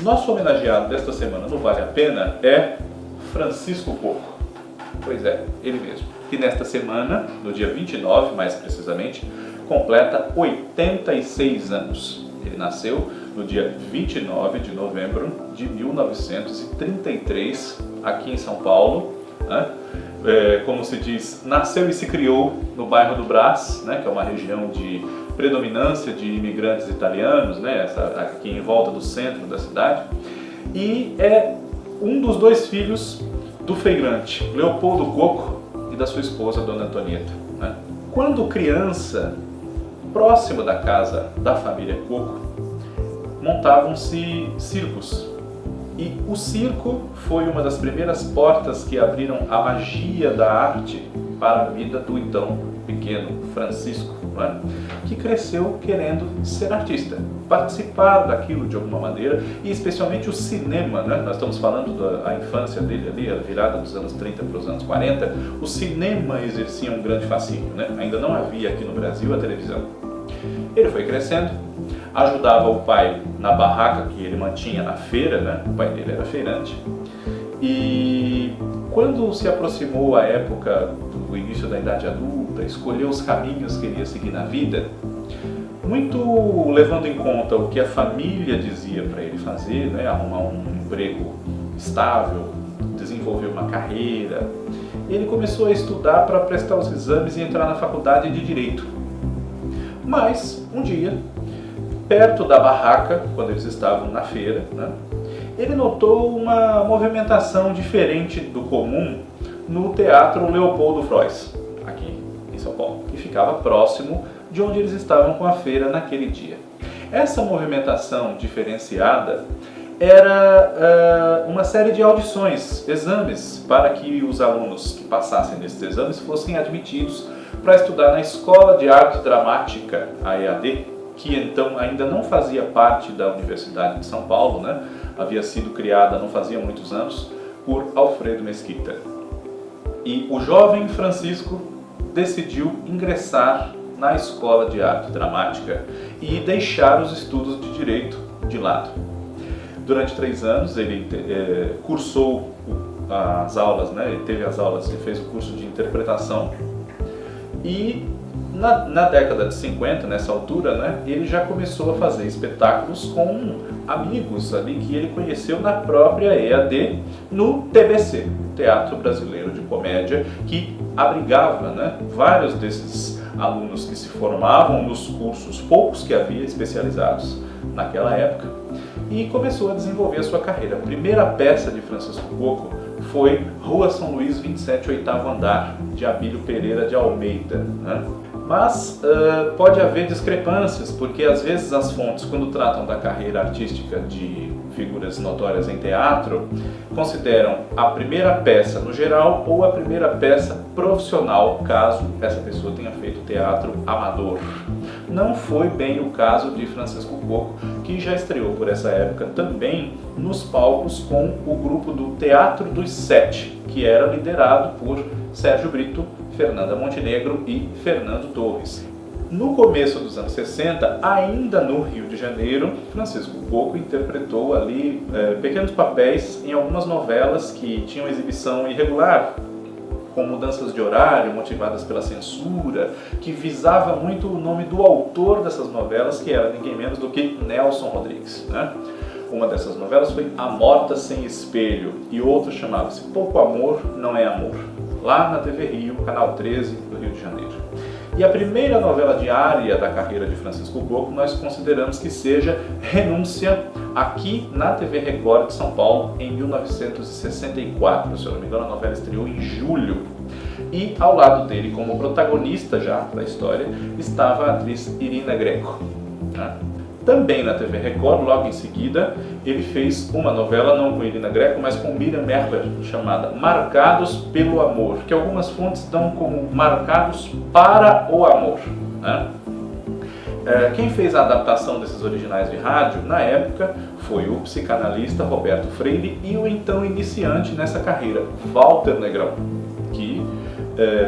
Nosso homenageado desta semana no Vale a Pena é Francisco Coco. Pois é, ele mesmo. Que nesta semana, no dia 29 mais precisamente, completa 86 anos. Ele nasceu no dia 29 de novembro de 1933, aqui em São Paulo, né? Como se diz, nasceu e se criou no bairro do Brás, né? Que é uma região de predominância de imigrantes italianos, né? Aqui em volta do centro da cidade, e é um dos dois filhos do feirante Leopoldo Coco e da sua esposa, Dona Antonieta, né? Quando criança, próximo da casa da família Coco, montavam-se circos. E o circo foi uma das primeiras portas que abriram a magia da arte para a vida do então pequeno Francisco, né? Que cresceu querendo ser artista, participar daquilo de alguma maneira, e especialmente o cinema, né? Nós estamos falando da infância dele ali, a virada dos anos 30 para os anos 40, o cinema exercia um grande fascínio, né? Ainda não havia aqui no Brasil a televisão. Ele foi crescendo, ajudava o pai na barraca que ele mantinha na feira, né? O pai dele era feirante. E quando se aproximou a época do início da idade adulta, escolheu os caminhos que ele ia seguir na vida, muito levando em conta o que a família dizia para ele fazer, né? Arrumar um emprego estável, desenvolver uma carreira. Ele começou a estudar para prestar os exames e entrar na faculdade de Direito. Mas, um dia, perto da barraca, quando eles estavam na feira, né, ele notou uma movimentação diferente do comum no Teatro Leopoldo Frois, aqui em São Paulo, que ficava próximo de onde eles estavam com a feira naquele dia. Essa movimentação diferenciada era uma série de audições, exames, para que os alunos que passassem nesses exames fossem admitidos para estudar na Escola de Arte Dramática, a EAD, que então ainda não fazia parte da Universidade de São Paulo, né? Havia sido criada não fazia muitos anos por Alfredo Mesquita. E o jovem Francisco decidiu ingressar na Escola de Arte Dramática e deixar os estudos de Direito de lado. Durante 3 anos ele cursou as aulas, né? Ele teve as aulas, ele fez o curso de interpretação. E na década de 50, nessa altura, né, ele já começou a fazer espetáculos com amigos ali que ele conheceu na própria EAD, no TBC, Teatro Brasileiro de Comédia, que abrigava, né, vários desses alunos que se formavam nos cursos, poucos que havia especializados naquela época, e começou a desenvolver a sua carreira. A primeira peça de Francisco Coco foi Rua São Luís 27, 8º andar, de Abílio Pereira de Almeida, né? Mas pode haver discrepâncias, porque às vezes as fontes, quando tratam da carreira artística de figuras notórias em teatro, consideram a primeira peça no geral ou a primeira peça profissional, caso essa pessoa tenha feito teatro amador. Não foi bem o caso de Francisco Coco, que já estreou por essa época também nos palcos com o grupo do Teatro dos Sete, que era liderado por Sérgio Brito, Fernanda Montenegro e Fernando Torres. No começo dos anos 60, ainda no Rio de Janeiro, Francisco Coco interpretou ali pequenos papéis em algumas novelas que tinham exibição irregular, com mudanças de horário motivadas pela censura, que visava muito o nome do autor dessas novelas, que era ninguém menos do que Nelson Rodrigues, né? Uma dessas novelas foi A Morta Sem Espelho, e outra chamava-se Pouco Amor Não É Amor, lá na TV Rio, canal 13 do Rio de Janeiro. E a primeira novela diária da carreira de Francisco Coco nós consideramos que seja Renúncia, aqui na TV Record de São Paulo, em 1964. Se eu não me engano, a novela estreou em julho. E ao lado dele, como protagonista já da história, estava a atriz Irina Greco, né? Também na TV Record, logo em seguida, ele fez uma novela, não com Irina Greco, mas com Miriam Merler, chamada Marcados pelo Amor, que algumas fontes dão como Marcados para o Amor, né? Quem fez a adaptação desses originais de rádio, na época, foi o psicanalista Roberto Freire e o então iniciante nessa carreira, Walter Negrão, que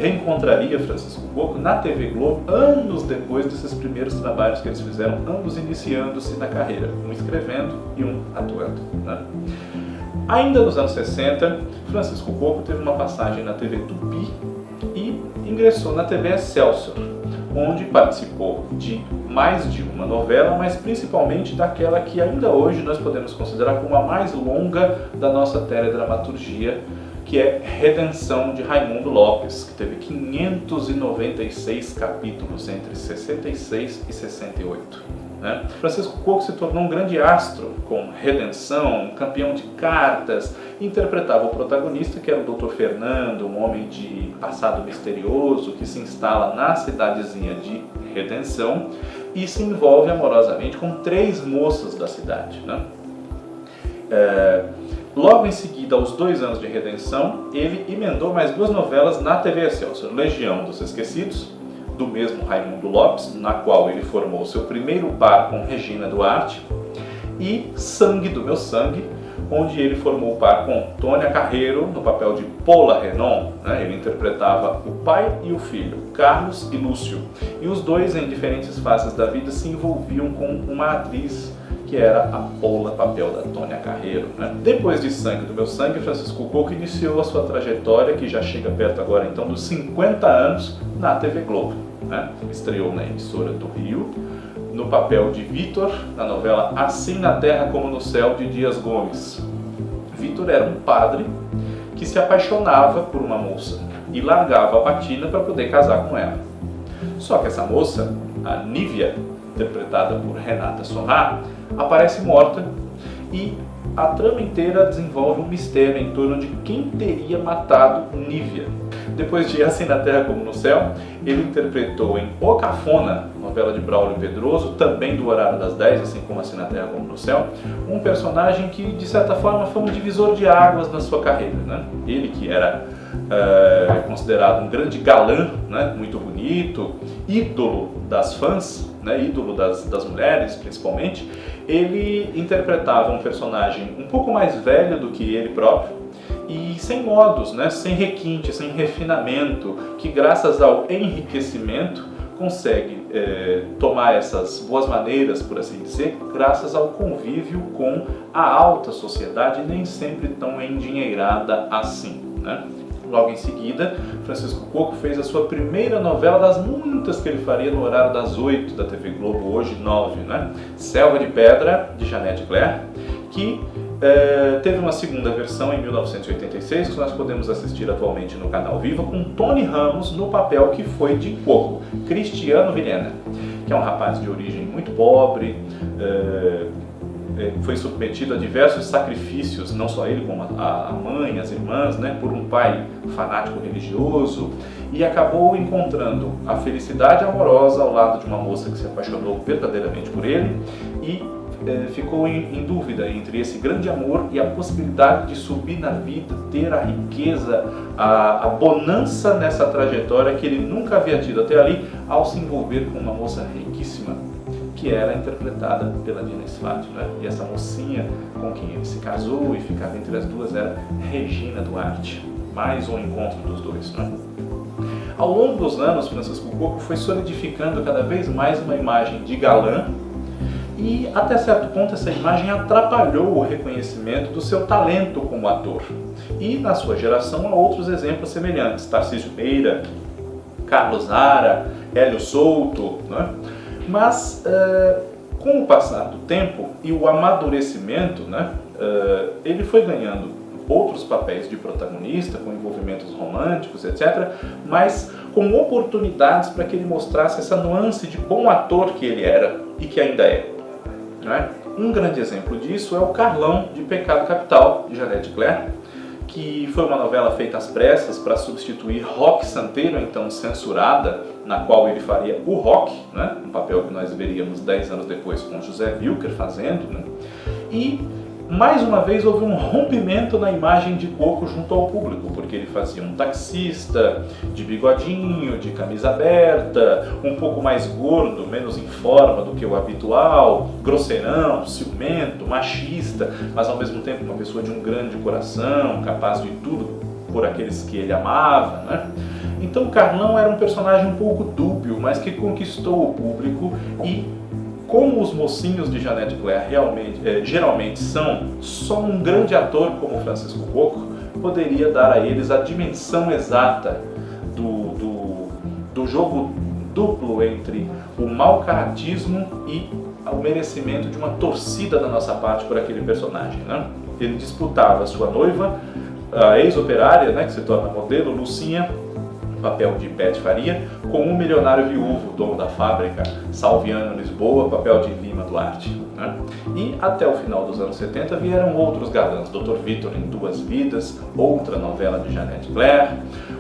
reencontraria Francisco Coco na TV Globo anos depois desses primeiros trabalhos que eles fizeram, ambos iniciando-se na carreira, um escrevendo e um atuando, né? Ainda nos anos 60, Francisco Coco teve uma passagem na TV Tupi e ingressou na TV Excelsior, onde participou de mais de uma novela, mas principalmente daquela que ainda hoje nós podemos considerar como a mais longa da nossa teledramaturgia, que é Redenção de Raimundo Lopes, que teve 596 capítulos entre 66 e 68. Né? Francisco Coco se tornou um grande astro com Redenção, um campeão de cartas, interpretava o protagonista, que era o Dr. Fernando, um homem de passado misterioso que se instala na cidadezinha de Redenção e se envolve amorosamente com 3 moças da cidade, né? Logo em seguida, aos 2 anos de Redenção, ele emendou mais 2 novelas na TV Excelsior, Legião dos Esquecidos, do mesmo Raimundo Lopes, na qual ele formou seu primeiro par com Regina Duarte, e Sangue do Meu Sangue, onde ele formou o par com Tônia Carreiro, no papel de Paula Renon, né? Ele interpretava o pai e o filho, Carlos e Lúcio, e os dois, em diferentes fases da vida, se envolviam com uma atriz que era a Paula, papel da Tônia Carreiro, né? Depois de Sangue do Meu Sangue, Francisco Coco iniciou a sua trajetória, que já chega perto agora então dos 50 anos, na TV Globo, né? Estreou na emissora do Rio, no papel de Vitor, na novela Assim na Terra como no Céu, de Dias Gomes. Vitor era um padre que se apaixonava por uma moça e largava a batina para poder casar com ela. Só que essa moça, a Nívia, interpretada por Renata Sorrah, aparece morta e a trama inteira desenvolve um mistério em torno de quem teria matado Nívia. Depois de Assim na Terra como no Céu, ele interpretou em O Cafona, novela de Braulio Pedroso, também do horário das 10, assim como Assim na Terra como no Céu, um personagem que, de certa forma, foi um divisor de águas na sua carreira, né? Ele que era considerado um grande galã, né? Muito bonito, ídolo das fãs, né? Ídolo das mulheres, principalmente, ele interpretava um personagem um pouco mais velho do que ele próprio, e sem modos, né? Sem requinte, sem refinamento, que graças ao enriquecimento consegue tomar essas boas maneiras, por assim dizer, graças ao convívio com a alta sociedade, nem sempre tão endinheirada assim, né? Logo em seguida, Francisco Coco fez a sua primeira novela das muitas que ele faria no horário das 8 da TV Globo, hoje 9, né? Selva de Pedra, de Janete Claire, que teve uma segunda versão em 1986, que nós podemos assistir atualmente no canal Viva, com Tony Ramos no papel que foi de Coco, Cristiano Vilhena, que é um rapaz de origem muito pobre, foi submetido a diversos sacrifícios, não só ele, como a mãe, as irmãs, né, por um pai fanático religioso, e acabou encontrando a felicidade amorosa ao lado de uma moça que se apaixonou verdadeiramente por ele e ficou em dúvida entre esse grande amor e a possibilidade de subir na vida, ter a riqueza, a bonança nessa trajetória que ele nunca havia tido até ali, ao se envolver com uma moça riquíssima, que era interpretada pela Dina Sfati, né? E essa mocinha com quem ele se casou e ficava entre as duas era Regina Duarte. Mais um encontro dos dois, né? Ao longo dos anos, Francisco Coco foi solidificando cada vez mais uma imagem de galã, e até certo ponto essa imagem atrapalhou o reconhecimento do seu talento como ator. E na sua geração há outros exemplos semelhantes: Tarcísio Meira, Carlos Zara, Hélio Souto, né? Mas com o passar do tempo e o amadurecimento, né, ele foi ganhando outros papéis de protagonista, com envolvimentos românticos, etc., mas com oportunidades para que ele mostrasse essa nuance de bom ator que ele era e que ainda é. Né? Um grande exemplo disso é o Carlão, de Pecado Capital, de Janete Claire, que foi uma novela feita às pressas para substituir Roque Santeiro, então censurada, na qual ele faria o Roque, né? Um papel que nós veríamos 10 anos depois com José Wilker fazendo, né? E mais uma vez houve um rompimento na imagem de Coco junto ao público, porque ele fazia um taxista de bigodinho, de camisa aberta, um pouco mais gordo, menos em forma do que o habitual, grosseirão, ciumento, machista, mas ao mesmo tempo uma pessoa de um grande coração, capaz de tudo por aqueles que ele amava, né? Então o Carlão era um personagem um pouco dúbio, mas que conquistou o público e, como os mocinhos de Jeanette Claire geralmente são, só um grande ator como Francisco Coco poderia dar a eles a dimensão exata do jogo duplo entre o mau caratismo e o merecimento de uma torcida da nossa parte por aquele personagem, né? Ele disputava sua noiva, a ex-operária, né, que se torna modelo, Lucinha, papel de Bete Faria, com um milionário viúvo, dono da fábrica, Salviano Lisboa, papel de Lima Duarte, né? E até o final dos anos 70 vieram outros galãs, Dr. Vitor em Duas Vidas, outra novela de Jeanette Claire,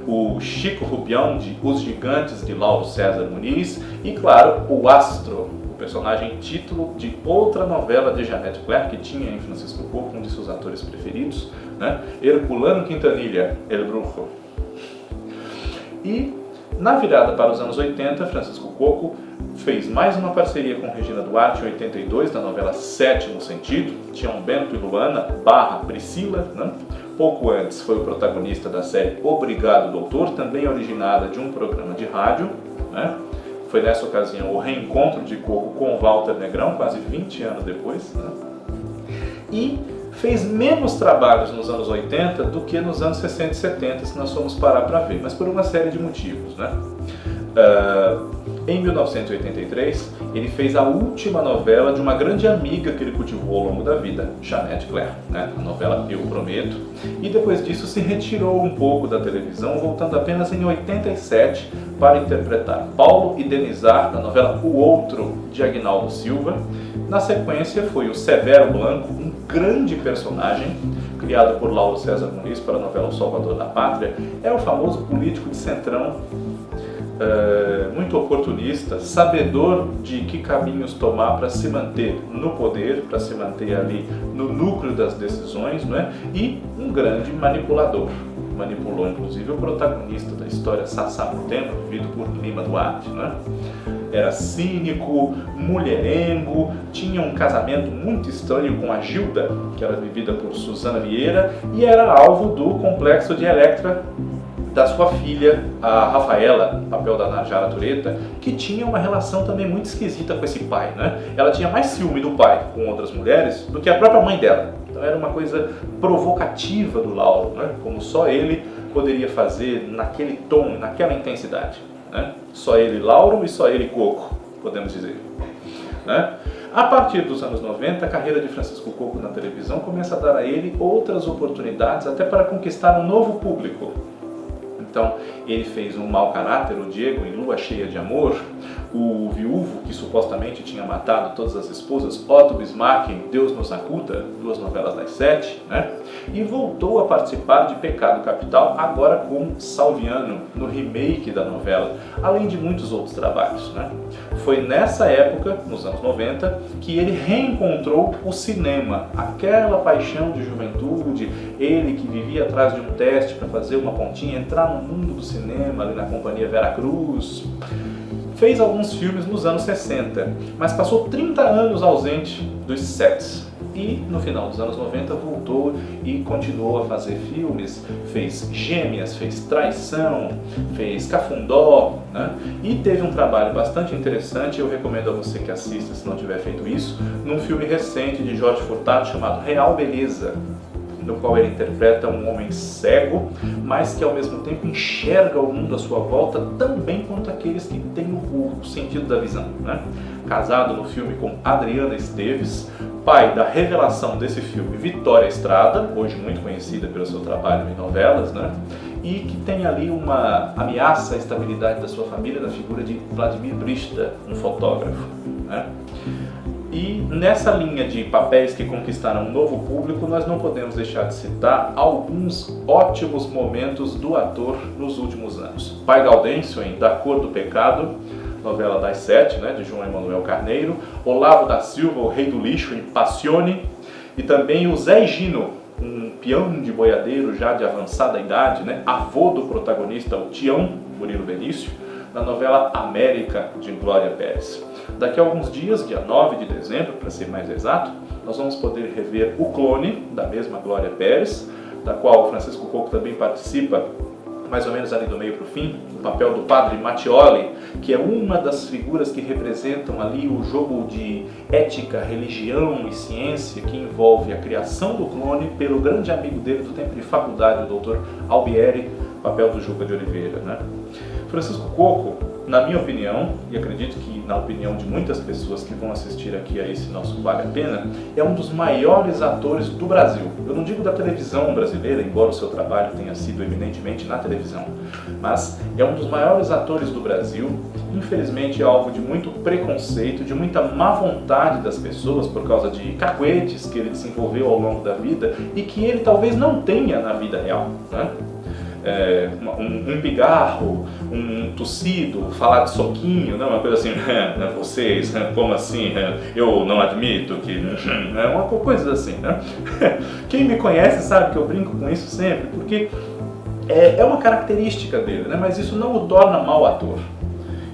o Chico Rubião de Os Gigantes de Lauro César Muniz e, claro, o Astro, o personagem título de outra novela de Jeanette Claire que tinha em Francisco Coco, um de seus atores preferidos, né? Herculano Quintanilha, El Brujo. E na virada para os anos 80, Francisco Coco fez mais uma parceria com Regina Duarte em 82, da novela Sétimo Sentido, Tião Bento e Luana, / Priscila, né? Pouco antes foi o protagonista da série Obrigado Doutor, também originada de um programa de rádio, né? Foi nessa ocasião o reencontro de Coco com Walter Negrão, quase 20 anos depois, né? E fez menos trabalhos nos anos 80 do que nos anos 60 e 70, se nós formos parar para ver, mas por uma série de motivos, né? Em 1983, ele fez a última novela de uma grande amiga que ele cultivou ao longo da vida, Jeanette Claire, né? A novela Eu Prometo, e depois disso se retirou um pouco da televisão, voltando apenas em 87 para interpretar Paulo e Denizar na novela O Outro, de Aguinaldo Silva. Na sequência foi o Severo Blanco, um grande personagem, criado por Lauro César Muniz para a novela O Salvador da Pátria. É o famoso político de centrão, muito oportunista, sabedor de que caminhos tomar para se manter no poder, para se manter ali no núcleo das decisões, né? E um grande manipulador. Manipulou inclusive o protagonista da história Sassarutema, vivido por Lima Duarte, né? Era cínico, mulherengo, tinha um casamento muito estranho com a Gilda, que era vivida por Suzana Vieira, e era alvo do complexo de Electra da sua filha, a Rafaela, papel da Najara Tureta, que tinha uma relação também muito esquisita com esse pai, né? Ela tinha mais ciúme do pai com outras mulheres do que a própria mãe dela. Então era uma coisa provocativa do Lauro, né? Como só ele poderia fazer naquele tom, naquela intensidade, né? Só ele, Lauro, e só ele, Coco, podemos dizer, né? A partir dos anos 90, a carreira de Francisco Coco na televisão começa a dar a ele outras oportunidades, até para conquistar um novo público. Então, ele fez um mau caráter, o Diego, em Lua Cheia de Amor, o viúvo, que supostamente tinha matado todas as esposas, Otto Bismarck, em Deus nos acuda, 2 novelas das 7, né? E voltou a participar de Pecado Capital, agora com Salviano, no remake da novela, além de muitos outros trabalhos, né? Foi nessa época, nos anos 90, que ele reencontrou o cinema, aquela paixão de juventude, ele que vivia atrás de um teste para fazer uma pontinha, entrar no mundo do cinema, ali na companhia Vera Cruz. Fez alguns filmes nos anos 60, mas passou 30 anos ausente dos sets. E no final dos anos 90 voltou e continuou a fazer filmes, fez Gêmeas, fez Traição, fez Cafundó, né? E teve um trabalho bastante interessante, eu recomendo a você que assista, se não tiver feito isso, num filme recente de Jorge Furtado chamado Real Beleza, no qual ele interpreta um homem cego, mas que ao mesmo tempo enxerga o mundo à sua volta tão bem quanto aqueles que têm o sentido da visão, né? Casado no filme com Adriana Esteves, pai da revelação desse filme, Vitória Estrada, hoje muito conhecida pelo seu trabalho em novelas, né? E que tem ali uma ameaça à estabilidade da sua família na figura de Vladimir Brista, um fotógrafo, né? E nessa linha de papéis que conquistaram um novo público, nós não podemos deixar de citar alguns ótimos momentos do ator nos últimos anos. Pai Gaudêncio em Da Cor do Pecado, novela das 7, né, de João Emanuel Carneiro, Olavo da Silva, o Rei do Lixo, em Passione, e também o Zé Gino, um peão de boiadeiro já de avançada idade, né, avô do protagonista, o Tião, Murilo Benício, na novela América, de Glória Pérez. Daqui a alguns dias, dia 9 de dezembro, para ser mais exato, nós vamos poder rever O Clone, da mesma Glória Pérez, da qual o Francisco Coco também participa, mais ou menos ali do meio para o fim, o papel do padre Mattioli, que é uma das figuras que representam ali o jogo de ética, religião e ciência que envolve a criação do clone pelo grande amigo dele do tempo de faculdade, o Dr. Albieri, papel do Juca de Oliveira, né? Francisco Coco, na minha opinião, e acredito que na opinião de muitas pessoas que vão assistir aqui a esse nosso Vale a Pena, é um dos maiores atores do Brasil. Eu não digo da televisão brasileira, embora o seu trabalho tenha sido eminentemente na televisão, mas é um dos maiores atores do Brasil. Infelizmente é alvo de muito preconceito, de muita má vontade das pessoas por causa de cacuetes que ele desenvolveu ao longo da vida e que ele talvez não tenha na vida real, né? Um pigarro, um tossido, falar de soquinho, né? Uma coisa assim, vocês, como assim? Eu não admito que... uma coisa assim, né? Quem me conhece sabe que eu brinco com isso sempre, porque é uma característica dele, né? Mas isso não o torna mau ator.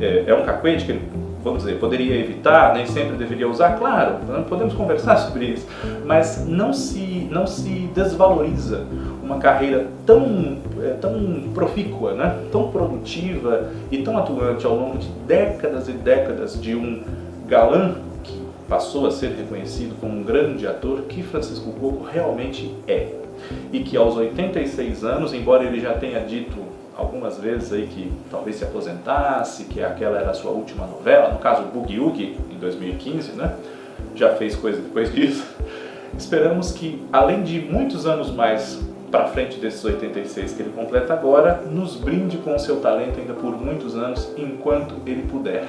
É um cacuete que ele, vamos dizer, poderia evitar, nem sempre deveria usar, claro, podemos conversar sobre isso, mas não se desvaloriza uma carreira tão profícua, né? Tão produtiva e tão atuante ao longo de décadas e décadas de um galã que passou a ser reconhecido como um grande ator que Francisco Coco realmente é. E que aos 86 anos, embora ele já tenha dito algumas vezes aí que talvez se aposentasse, que aquela era a sua última novela, no caso Boogie Woogie, em 2015, né? Já fez coisa depois disso. Esperamos que, além de muitos anos mais para frente desses 86 que ele completa agora, nos brinde com o seu talento ainda por muitos anos, enquanto ele puder.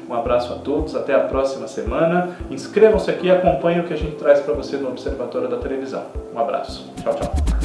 Um abraço a todos, até a próxima semana. Inscrevam-se aqui e acompanhem o que a gente traz para você no Observatório da Televisão. Um abraço. Tchau, tchau.